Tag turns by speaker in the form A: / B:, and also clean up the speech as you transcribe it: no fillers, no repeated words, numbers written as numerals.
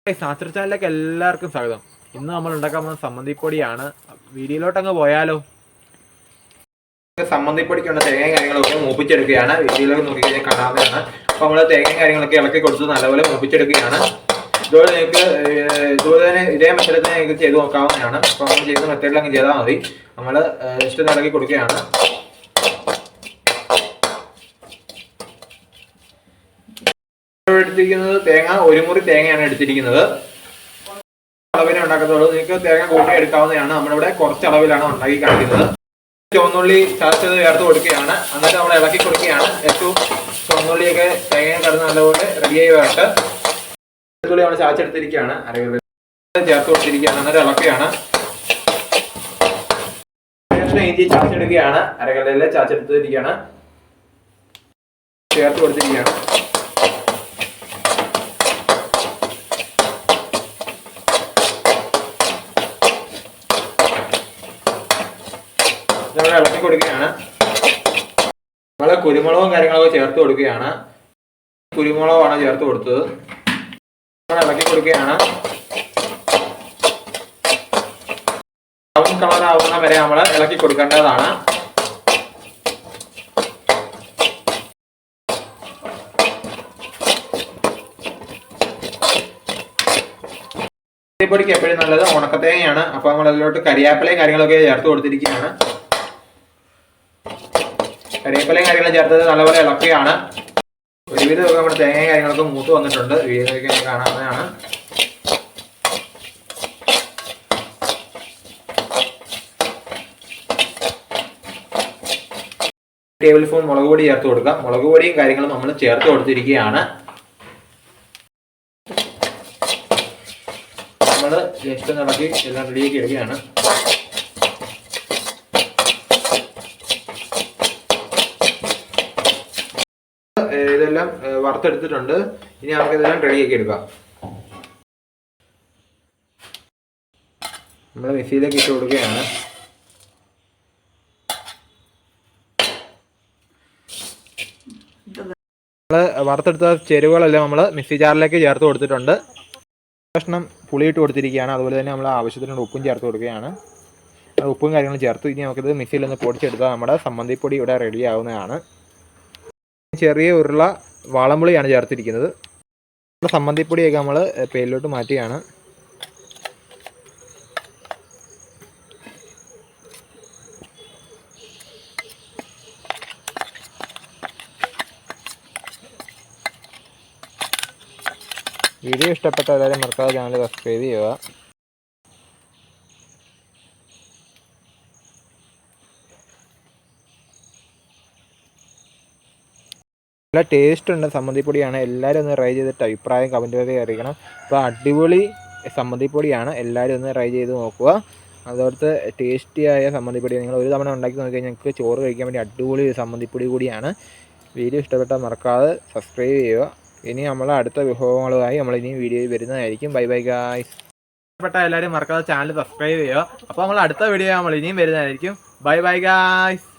A: ശാസ്ത്ര ചാനലിലേക്ക് എല്ലാവർക്കും സ്വാഗതം. ഇന്ന് നമ്മൾ ഉണ്ടാക്കാൻ പോകുന്ന സമ്മന്തിപ്പൊടിയാണ്. വീഡിയോയിലോട്ടങ്ങ് പോയാലോ? സമ്മന്തിപ്പൊടിക്കുള്ള തേങ്ങയും കാര്യങ്ങളൊക്കെ മൂപ്പിച്ചെടുക്കുകയാണ്. വീഡിയോയിലൊക്കെ നോക്കി കഴിഞ്ഞാൽ കാണാവുന്നതാണ്. അപ്പോൾ നമ്മൾ തേങ്ങയും കാര്യങ്ങളൊക്കെ ഇളക്കി കൊടുത്ത് നല്ലപോലെ മൂപ്പിച്ചെടുക്കുകയാണ്. ഇതുപോലെ തന്നെ ഇതേ മെത്തേഡിൽ തന്നെ നിങ്ങൾക്ക് ചെയ്ത് നോക്കാവുന്നതാണ്. അപ്പോൾ നമ്മൾ ചെയ്യുന്ന മെത്തേഡിലങ്ങ് ചെയ്താൽ മതി. നമ്മൾ ഇഷ്ടം ഇളക്കി കൊടുക്കുകയാണ്. എടുത്തിരിക്കുന്നത് തേങ്ങ, ഒരു മുറി തേങ്ങയാണ് എടുത്തിരിക്കുന്നത്. അളവിനെ ഉണ്ടാക്കത്തുള്ളൂ. നിങ്ങൾക്ക് തേങ്ങ കൂട്ടി എടുക്കാവുന്നതാണ്. നമ്മളിവിടെ കുറച്ച് അളവിലാണ് ഉണ്ടാക്കി കാണിക്കുന്നത്. ചുവന്നുള്ളി ചതച്ചത് ചേർത്ത് കൊടുക്കുകയാണ്. എന്നിട്ട് നമ്മൾ ഇളക്കി കൊടുക്കുകയാണ്. ഏറ്റവും ചുവന്നുള്ളിയൊക്കെ തേങ്ങ കടന്ന് നല്ലപോലെ റെഡിയായി വരട്ട്. വെളുത്തുള്ളി നമ്മൾ ചതച്ചെടുത്തിരിക്കുകയാണ്. ചേർത്ത് കൊടുത്തിരിക്കുകയാണ്. എന്നിട്ട് ഇളക്കുകയാണ്. ഇഞ്ചി ചതച്ചെടുക്കുകയാണ്. അരകല്ലിൽ ചതച്ചെടുത്തിരിക്കുകയാണ്. ചേർത്ത് കൊടുത്തിരിക്കുകയാണ്. നമ്മൾ ഇളക്കി കൊടുക്കുകയാണ്. നമ്മൾ കുരുമുളകും കാര്യങ്ങളൊക്കെ ചേർത്ത് കൊടുക്കുകയാണ്. കുരുമുളകാണ് ചേർത്ത് കൊടുത്തത്. നമ്മൾ ഇളക്കി കൊടുക്കുകയാണ്. ബ്രൗൺ കളർ ആവുന്ന വരെ നമ്മൾ ഇളക്കി കൊടുക്കേണ്ടതാണ്. പൊടിക്ക് എപ്പോഴും നല്ലത് ഉണക്കത്തേങ്ങയാണ്. അപ്പൊ നമ്മൾ അതിലോട്ട് കരിയാപ്പിലയും കാര്യങ്ങളൊക്കെ ചേർത്ത് കൊടുത്തിരിക്കുകയാണ്. കരിവേപ്പിലയും കാര്യങ്ങളും ചേർത്തത് നല്ലപോലെ ഇളക്കുകയാണ്. ഒരുവിധം നമ്മുടെ തേങ്ങയും കാര്യങ്ങളൊക്കെ മൂത്ത് വന്നിട്ടുണ്ട്. വീഡിയോയിലൊക്കെ കാണാവുന്നതാണ്. ടേബിൾ സ്പൂൺ മുളക് പൊടി ചേർത്ത് കൊടുക്കാം. മുളക് പൊടിയും കാര്യങ്ങളും നമ്മൾ ചേർത്ത് കൊടുത്തിരിക്കുകയാണ്. നമ്മൾ ജസ്റ്റ് ഇളക്കി എല്ലാം റെഡിയാക്കി എടുക്കുകയാണ്. ഇതെല്ലാം വറുത്തെടുത്തിട്ടുണ്ട്. ഇനി നമുക്ക് ഇതെല്ലാം റെഡിയാക്കി എടുക്കാം. നമ്മൾ മിക്സിയിലേക്ക് ഇട്ട് കൊടുക്കുകയാണ്. നമ്മൾ വറുത്തെടുത്ത ചേരുവകളെല്ലാം നമ്മൾ മിക്സി ജാറിലേക്ക് ചേർത്ത് കൊടുത്തിട്ടുണ്ട്. കഷ്ണം പുളിയിട്ട് കൊടുത്തിരിക്കുകയാണ്. അതുപോലെ തന്നെ നമ്മൾ ആവശ്യത്തിനുള്ള ഉപ്പും ചേർത്ത് കൊടുക്കുകയാണ്. ഉപ്പും കാര്യങ്ങളും ചേർത്ത് ഇനി നമുക്കിത് മിക്സിയിൽ ഒന്ന് പൊടിച്ചെടുത്താൽ നമ്മുടെ സമ്മന്തിപ്പൊടി ഇവിടെ റെഡി ആവുന്നതാണ്. ചെറിയ ഉരുള വാളംപുളിയാണ് ചേർത്തിരിക്കുന്നത്. സമ്മന്തിപ്പൊടിയൊക്കെ നമ്മൾ പേരിലോട്ട് മാറ്റുകയാണ്. വീഡിയോ ഇഷ്ടപ്പെട്ട എല്ലാവരും മറക്കാതെ ചാനൽ സബ്സ്ക്രൈബ് ചെയ്യുക. നല്ല ടേസ്റ്റ് ഉണ്ട് സമ്മന്തിപ്പൊടിയാണ്. എല്ലാവരും ഒന്ന് ട്രൈ ചെയ്തിട്ട് അഭിപ്രായം കമൻറ്റുകളൊക്കെ അറിയിക്കണം. അപ്പോൾ അടിപൊളി സമ്മന്തിപ്പൊടിയാണ്. എല്ലാവരും ഒന്ന് ട്രൈ ചെയ്ത് നോക്കുക. അതോടത്ത് ടേസ്റ്റിയായ സമ്മന്തിപ്പൊടി നിങ്ങൾ ഒരു തവണ ഉണ്ടാക്കി നോക്കി കഴിഞ്ഞാൽ നിങ്ങൾക്ക് ചോറ് കഴിക്കാൻ വേണ്ടി അടിപൊളി സമ്മന്തിപ്പൊടി കൂടിയാണ്. വീഡിയോ ഇഷ്ടപ്പെട്ടാൽ മറക്കാതെ സബ്സ്ക്രൈബ് ചെയ്യുക. ഇനി നമ്മൾ അടുത്ത വിഭവങ്ങളുമായി നമ്മൾ ഇനി വീഡിയോയിൽ വരുന്നതായിരിക്കും. Bye bye guys. ഇഷ്ടപ്പെട്ട എല്ലാവരും മറക്കാതെ ചാനൽ സബ്സ്ക്രൈബ് ചെയ്യുക. അപ്പോൾ നമ്മൾ അടുത്ത വീഡിയോ നമ്മൾ ഇനിയും വരുന്നതായിരിക്കും. Bye bye guys.